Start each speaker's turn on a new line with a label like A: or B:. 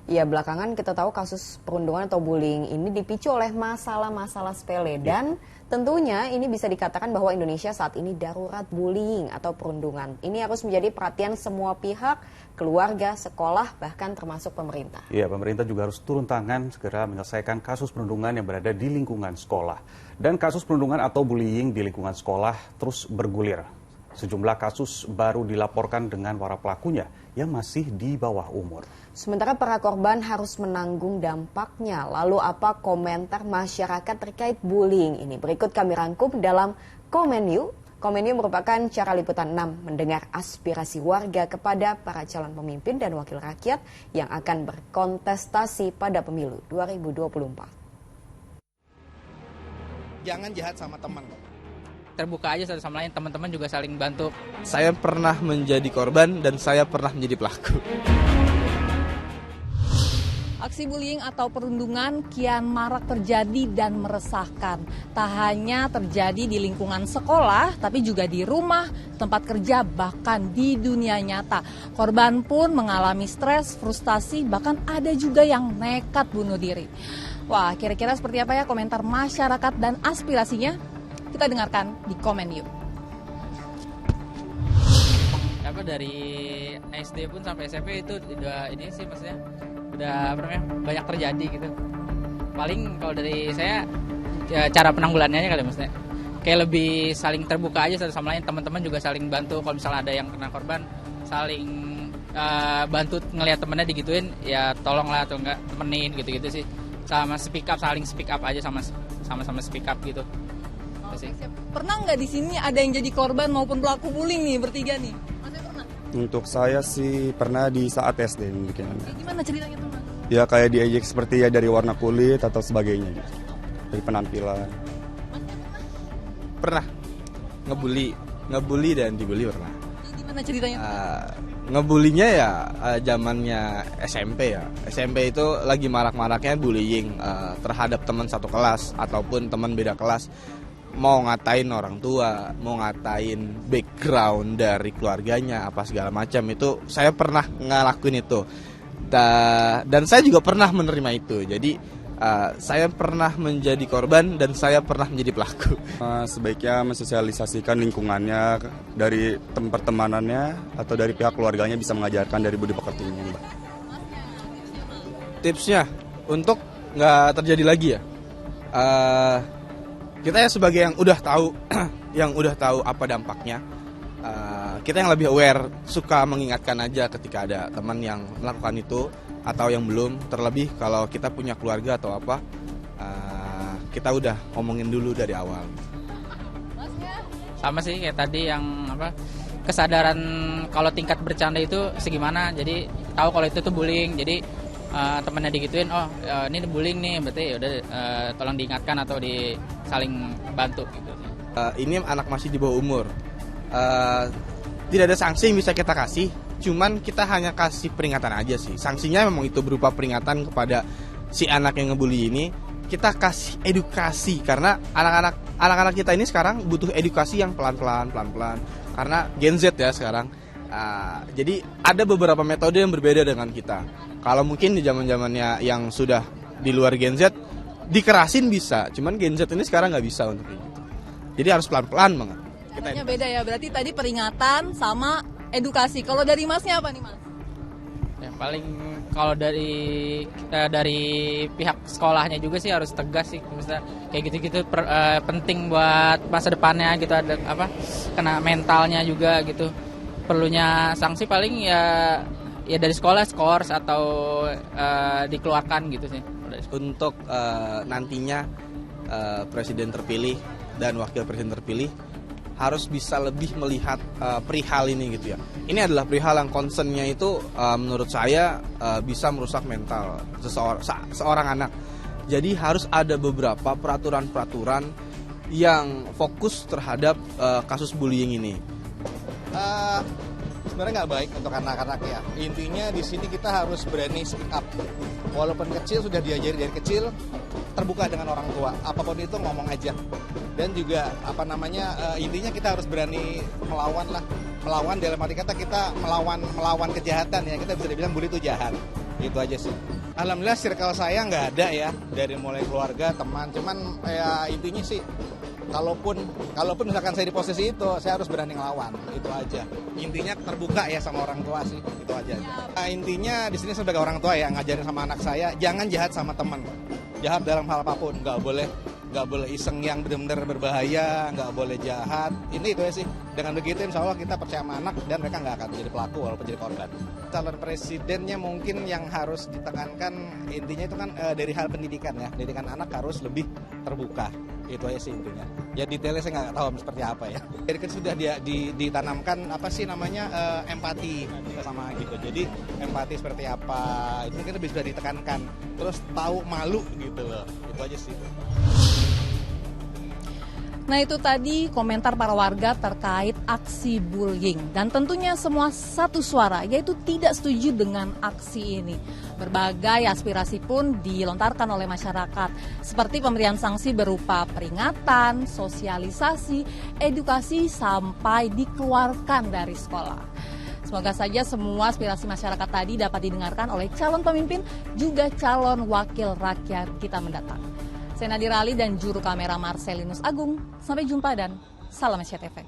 A: Ya, belakangan kita tahu kasus perundungan atau bullying ini dipicu oleh masalah-masalah sepele dan tentunya ini bisa dikatakan bahwa Indonesia saat ini darurat bullying atau perundungan. Ini harus menjadi perhatian semua pihak, keluarga, sekolah, bahkan termasuk pemerintah.
B: Iya, pemerintah juga harus turun tangan segera menyelesaikan kasus perundungan yang berada di lingkungan sekolah. Dan kasus perundungan atau bullying di lingkungan sekolah terus bergulir. Sejumlah kasus baru dilaporkan dengan para pelakunya yang masih di bawah umur.
A: Sementara para korban harus menanggung dampaknya. Lalu apa komentar masyarakat terkait bullying ini? Berikut kami rangkum dalam Komen You. Komen You merupakan cara liputan 6 mendengar aspirasi warga kepada para calon pemimpin dan wakil rakyat yang akan berkontestasi pada pemilu 2024.
C: Jangan jahat sama teman.
D: Terbuka aja satu sama lain, teman-teman juga saling bantu.
E: Saya pernah menjadi korban dan saya pernah menjadi pelaku.
F: Aksi bullying atau perundungan kian marak terjadi dan meresahkan. Tak hanya terjadi di lingkungan sekolah, tapi juga di rumah, tempat kerja, bahkan di dunia nyata. Korban pun mengalami stres, frustasi, bahkan ada juga yang nekat bunuh diri. Wah, kira-kira seperti apa ya komentar masyarakat dan aspirasinya? Kita dengarkan di Komen Yuk.
D: Dari SD pun sampai SMP itu udah ini sih maksudnya udah banyak terjadi gitu. Paling kalau dari saya ya, cara penanggulangannya kali maksudnya kayak lebih saling terbuka aja satu sama lain, teman-teman juga saling bantu. Kalau misalnya ada yang kena korban, saling bantu ngelihat temennya digituin, ya tolonglah atau enggak temenin gitu-gitu sih. Sama speak up, saling speak up aja sama-sama speak up gitu.
F: Oke, pernah nggak di sini ada yang jadi korban maupun pelaku bullying nih bertiga nih? Masnya pernah?
G: Untuk saya sih pernah di saat SD mungkin.
F: Gimana ceritanya tuh, Mas?
G: Ya kayak diejek seperti ya dari warna kulit atau sebagainya gitu. Dari penampilan.
E: Pernah ngebully dan dibully pernah.
F: Gimana ceritanya?
E: Ngebulinya ya zamannya SMP ya. SMP itu lagi marak-maraknya bullying terhadap teman satu kelas ataupun teman beda kelas. Mau ngatain orang tua, mau ngatain background dari keluarganya, apa segala macam itu saya pernah ngelakuin itu. Dan saya juga pernah menerima itu. Jadi saya pernah menjadi korban dan saya pernah menjadi pelaku.
G: Sebaiknya mensosialisasikan lingkungannya dari pertemanannya atau dari pihak keluarganya bisa mengajarkan dari budi pekertinya, Mbak.
E: Tipsnya untuk nggak terjadi lagi ya. Kita ya sebagai yang udah tahu apa dampaknya, kita yang lebih aware, suka mengingatkan aja ketika ada teman yang melakukan itu atau yang belum. Terlebih kalau kita punya keluarga atau apa, kita udah ngomongin dulu dari awal.
D: Sama sih kayak tadi yang kesadaran kalau tingkat bercanda itu segimana. Jadi tahu kalau itu tuh bullying. Jadi temannya digituin, ini bullying nih, berarti udah tolong diingatkan atau saling bantu gitu.
E: Ini anak masih di bawah umur, tidak ada sanksi yang bisa kita kasih, cuman kita hanya kasih peringatan aja sih. Sanksinya memang itu berupa peringatan kepada si anak yang ngebully ini. Kita kasih edukasi karena anak-anak kita ini sekarang butuh edukasi yang pelan-pelan karena Gen Z ya sekarang. Jadi ada beberapa metode yang berbeda dengan kita. Kalau mungkin di zaman-zamannya yang sudah di luar Gen Z dikerasin bisa, cuman Gen Z ini sekarang nggak bisa untuk kayak gitu. Jadi harus pelan-pelan banget.
F: Caranya beda ya, berarti tadi peringatan sama edukasi. Kalau dari Masnya apa nih, Mas?
D: Ya, paling kalau dari pihak sekolahnya juga sih harus tegas sih, misalnya kayak gitu-gitu penting buat masa depannya gitu, ada kena mentalnya juga gitu. Perlunya sanksi paling ya dari sekolah, skors atau dikeluarkan gitu sih.
E: Untuk nantinya presiden terpilih dan wakil presiden terpilih harus bisa lebih melihat perihal ini gitu ya. Ini adalah perihal yang concernnya itu menurut saya bisa merusak mental seorang anak. Jadi harus ada beberapa peraturan-peraturan yang fokus terhadap kasus bullying ini.
C: Sebenarnya nggak baik untuk anak-anak ya. Intinya di sini kita harus berani speak up. Walaupun kecil sudah diajari dari kecil, terbuka dengan orang tua. Apapun itu ngomong aja. Dan juga intinya kita harus berani melawan lah. Melawan dalam arti kata kita melawan kejahatan ya. Kita bisa dibilang bully itu jahat. Itu aja sih. Alhamdulillah circle saya nggak ada ya, dari mulai keluarga, teman. Cuman ya intinya sih, kalaupun misalkan saya di posisi itu, saya harus berani ngelawan. Itu aja. Intinya terbuka ya sama orang tua sih. Itu aja. Nah, intinya di sini sebagai orang tua ya, ngajarin sama anak saya, jangan jahat sama teman. Jahat dalam hal apapun, nggak boleh iseng yang benar-benar berbahaya, nggak boleh jahat. Ini itu ya sih. Dengan begitu insya Allah kita percaya sama anak dan mereka nggak akan jadi pelaku walaupun jadi korban. Calon presidennya mungkin yang harus ditekankan intinya itu kan dari hal pendidikan ya. Pendidikan anak harus lebih terbuka. Itu aja sih intinya. Ya detailnya saya nggak tahu seperti apa ya. Dari kecil sudah ditanamkan apa sih namanya empati sama gitu. Jadi empati seperti apa itu mungkin lebih sudah ditekankan. Terus tahu malu gitu loh. Itu aja sih.
F: Nah itu tadi komentar para warga terkait aksi bullying. Dan tentunya semua satu suara, yaitu tidak setuju dengan aksi ini. Berbagai aspirasi pun dilontarkan oleh masyarakat, seperti pemberian sanksi berupa peringatan, sosialisasi, edukasi, sampai dikeluarkan dari sekolah. Semoga saja semua aspirasi masyarakat tadi dapat didengarkan oleh calon pemimpin, juga calon wakil rakyat kita mendatang. Saya Nadira Ali dan juru kamera Marcelinus Agung. Sampai jumpa dan salam SCTV.